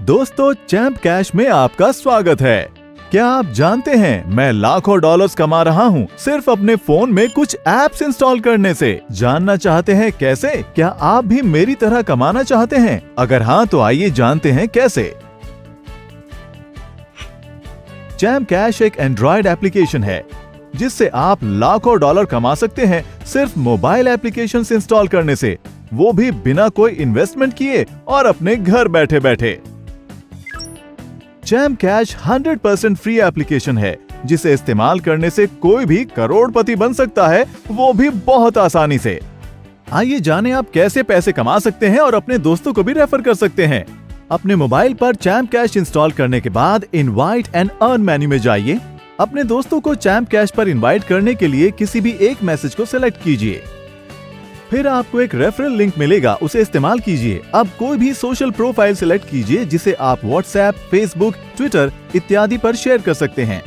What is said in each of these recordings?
दोस्तों, champ cash में आपका स्वागत है। क्या आप जानते हैं मैं लाखों डॉलर्स कमा रहा हूँ सिर्फ अपने फोन में कुछ एप्स इंस्टॉल करने से। जानना चाहते हैं कैसे? क्या आप भी मेरी तरह कमाना चाहते हैं? अगर हाँ तो आइए जानते हैं कैसे। चैंप कैश एक एंड्रॉयड एप्लीकेशन है जिससे आप लाखों डॉलर कमा सकते हैं सिर्फ मोबाइल एप्लीकेशंस इंस्टॉल करने से, वो भी बिना कोई इन्वेस्टमेंट किए और अपने घर बैठे बैठे। चैंप कैश 100% फ्री एप्लीकेशन है जिसे इस्तेमाल करने से कोई भी करोड़पति बन सकता है, वो भी बहुत आसानी से। आइए जानें आप कैसे पैसे कमा सकते हैं और अपने दोस्तों को भी रेफर कर सकते हैं। अपने मोबाइल पर चैंप कैश इंस्टॉल करने के बाद इनवाइट एंड अर्न मेन्यू में जाइए। अपने दोस्तों को चैंप कैश पर इनवाइट करने के लिए किसी भी एक मैसेज को सिलेक्ट कीजिए। फिर आपको एक रेफरल लिंक मिलेगा, उसे इस्तेमाल कीजिए। अब कोई भी सोशल प्रोफाइल सिलेक्ट कीजिए जिसे आप व्हाट्सएप, फेसबुक, ट्विटर इत्यादि पर शेयर कर सकते हैं।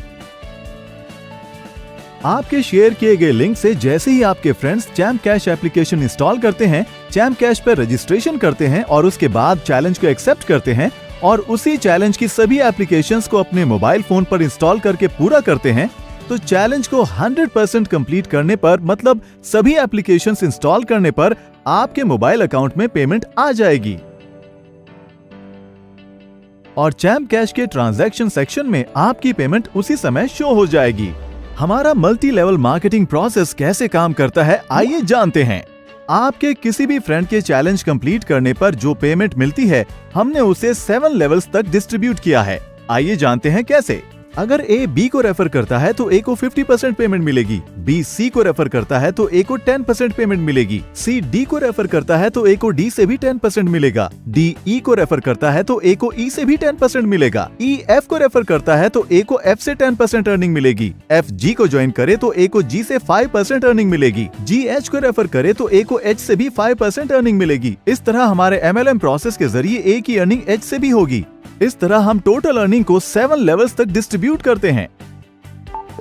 आपके शेयर किए गए लिंक से जैसे ही आपके friends champ cash application install करते हैं, चैंप कैश पर रजिस्ट्रेशन करते हैं और उसके बाद चैलेंज को एक्सेप्ट करते हैं और उसी चैलेंज की सभी एप्लीकेशंस को अपने मोबाइल फोन पर इंस्टॉल करके पूरा करते हैं, तो चैलेंज को 100% कंप्लीट करने पर, मतलब सभी एप्लीकेशंस इंस्टॉल करने पर आपके मोबाइल अकाउंट में पेमेंट आ जाएगी और चैंप कैश के ट्रांजैक्शन सेक्शन में आपकी पेमेंट उसी समय शो हो जाएगी। हमारा मल्टी लेवल मार्केटिंग प्रोसेस कैसे काम करता है, आइए जानते हैं। आपके किसी भी फ्रेंड के चैलेंज कंप्लीट करने पर जो पेमेंट मिलती है, हमने उसे 7 लेवल्स तक डिस्ट्रीब्यूट किया है। आइए जानते हैं कैसे। अगर ए बी को रेफर करता है तो ए को 50% पेमेंट मिलेगी, बी सी को रेफर करता है तो ए को 10% पेमेंट मिलेगी, सी डी को रेफर करता है तो ए को डी से भी 10% मिलेगा, डी ई को रेफर करता है तो ए को ई से भी 10% मिलेगा, ई एफ को रेफर करता है तो ए को एफ से 10% अर्निंग मिलेगी, एफ जी को ज्वाइन करे तो ए को जी से 5% अर्निंग मिलेगी, जी एच को रेफर करे तो ए को एच से भी 5% अर्निंग मिलेगी। इस तरह हमारे MLM प्रोसेस के जरिए ए की अर्निंग एच से भी होगी। इस तरह हम टोटल अर्निंग को 7 लेवल्स तक डिस्ट्रीब्यूट करते हैं।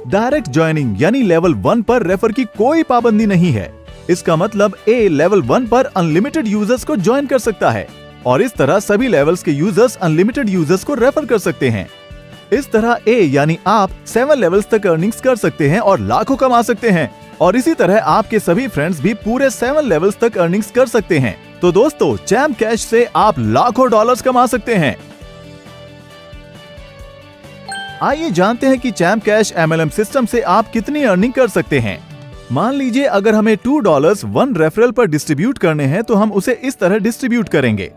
डायरेक्ट ज्वाइनिंग यानी लेवल 1 पर रेफर की कोई पाबंदी नहीं है। इसका मतलब ए लेवल 1 पर अनलिमिटेड यूजर्स को ज्वाइन कर सकता है और इस तरह सभी लेवल्स के यूजर्स अनलिमिटेड यूजर्स को रेफर कर सकते हैं। इस तरह ए यानी आप 7 लेवल्स तक अर्निंग्स कर सकते हैं और लाखों कमा सकते हैं और इसी तरह आपके सभी फ्रेंड्स भी पूरे 7 लेवल्स तक अर्निंग्स कर सकते हैं। तो दोस्तों, चैंप कैश से आप लाखों डॉलर्स कमा सकते हैं। आइए जानते हैं कि चैंप कैश MLM सिस्टम से आप कितनी अर्निंग कर सकते हैं। मान लीजिए अगर हमें $2 1 रेफरल पर डिस्ट्रीब्यूट करने हैं तो हम उसे इस तरह डिस्ट्रीब्यूट करेंगे।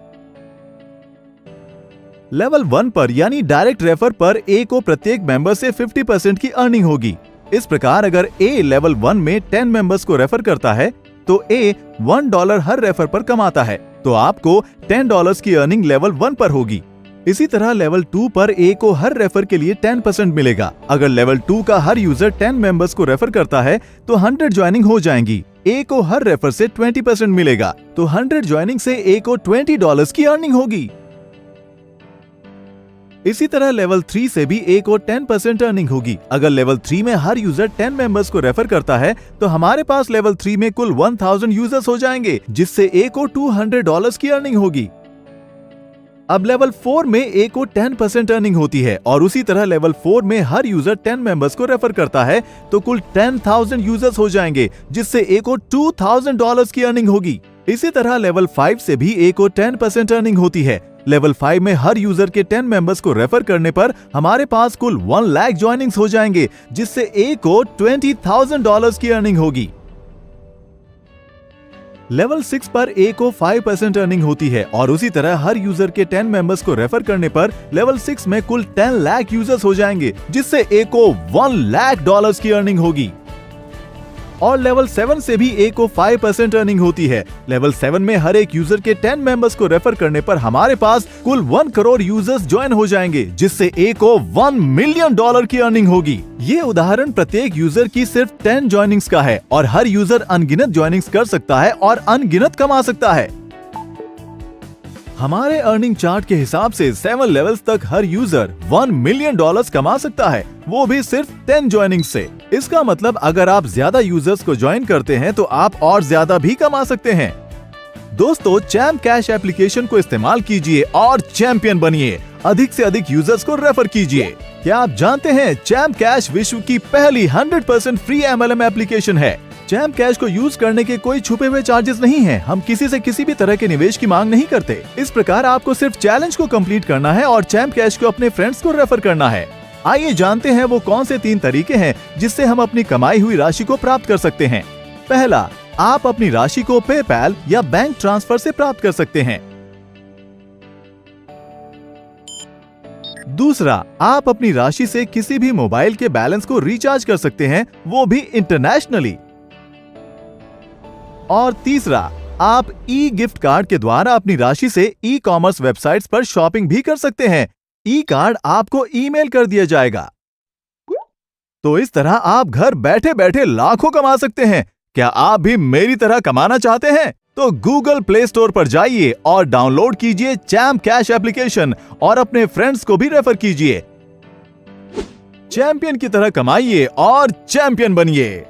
लेवल 1 पर यानी डायरेक्ट रेफर पर ए को प्रत्येक मेंबर से 50% की अर्निंग होगी। इस प्रकार अगर ए लेवल 1 में 10 मेंबर्स को रेफर करता है तो ए $1 हर रेफर पर कमाता है, तो आपको $10 की अर्निंग लेवल 1 पर होगी। इसी तरह लेवल 2 पर ए को हर रेफर के लिए 10% मिलेगा। अगर लेवल 2 का हर यूजर 10 मेंबर्स को रेफर करता है तो 100 ज्वाइनिंग हो जाएंगी। ए को हर रेफर से 20% मिलेगा, तो 100 ज्वाइनिंग से ए को $20 की अर्निंग होगी। इसी तरह लेवल 3 से भी ए को 10% अर्निंग होगी। अगर लेवल 3 में हर यूजर 10 मेंबर्स को रेफर करता है तो हमारे पास लेवल 3 में कुल 1000 यूजर्स हो जाएंगे, जिससे ए को $200 की अर्निंग होगी। अब लेवल 4 में ए को 10% अर्निंग होती है और उसी तरह लेवल 4 में हर यूजर 10 मेंबर्स को रेफर करता है तो कुल 10,000 यूजर्स हो जाएंगे, जिससे ए को $2,000 की अर्निंग होगी। इसी तरह लेवल 5 से भी ए को 10% अर्निंग होती है। लेवल 5 में हर यूजर के 10 मेंबर्स को रेफर करने पर हमारे पास कुल 1 लाख ज्वाइनिंग्स हो जाएंगे, जिससे ए को $20,000 की अर्निंग होगी। लेवल 6 पर ए को 5% अर्निंग होती है और उसी तरह हर यूजर के 10 मेंबर्स को रेफर करने पर लेवल 6 में कुल 10 लाख यूजर्स हो जाएंगे, जिससे ए को $1 लाख की अर्निंग होगी। और लेवल 7 से भी ए को 5% अर्निंग होती है। लेवल 7 में हर एक यूजर के 10 मेंबर्स को रेफर करने पर हमारे पास कुल 1 करोड़ यूजर्स ज्वाइन हो जाएंगे, जिससे ए को $1 मिलियन की अर्निंग होगी। ये उदाहरण प्रत्येक यूजर की सिर्फ 10 ज्वाइनिंग्स का है और हर यूजर अनगिनत ज्वाइनिंग्स कर सकता है और अनगिनत कमा सकता है। हमारे अर्निंग चार्ट के हिसाब से 7 लेवल्स तक हर यूजर $1 मिलियन कमा सकता है, वो भी सिर्फ 10 ज्वाइनिंग से। इसका मतलब अगर आप ज्यादा यूजर्स को ज्वाइन करते हैं तो आप और ज्यादा भी कमा सकते हैं। दोस्तों, चैंप कैश एप्लीकेशन को इस्तेमाल कीजिए और चैंपियन बनिए। अधिक से अधिक यूजर्स को रेफर कीजिए। क्या आप जानते हैं चैम्प कैश विश्व की पहली 100% फ्री MLM एप्लीकेशन है। चैम्प कैश को यूज करने के कोई छुपे हुए चार्जेस नहीं हैं। हम किसी से किसी भी तरह के निवेश की मांग नहीं करते। इस प्रकार आपको सिर्फ चैलेंज को कंप्लीट करना है और चैम्प कैश को अपने फ्रेंड्स को रेफर करना है। आइए जानते हैं वो कौन से 3 तरीके हैं जिससे हम अपनी कमाई हुई राशि को प्राप्त कर सकते हैं। पहला, आप अपनी राशि को पेपैल या बैंक ट्रांसफर से प्राप्त कर सकते हैं। दूसरा, आप अपनी राशि से किसी भी मोबाइल के बैलेंस को रिचार्ज कर सकते हैं, वो भी इंटरनेशनली। और तीसरा, आप ई गिफ्ट कार्ड के द्वारा अपनी राशि से ई कॉमर्स वेबसाइट्स पर शॉपिंग भी कर सकते हैं। ई कार्ड आपको ईमेल कर दिया जाएगा। तो इस तरह आप घर बैठे बैठे लाखों कमा सकते हैं। क्या आप भी मेरी तरह कमाना चाहते हैं? तो गूगल प्ले स्टोर पर जाइए और डाउनलोड कीजिए चैम्प कैश एप्लीकेशन और अपने फ्रेंड्स को भी रेफर कीजिए। चैंपियन की तरह कमाइए और चैंपियन बनिए।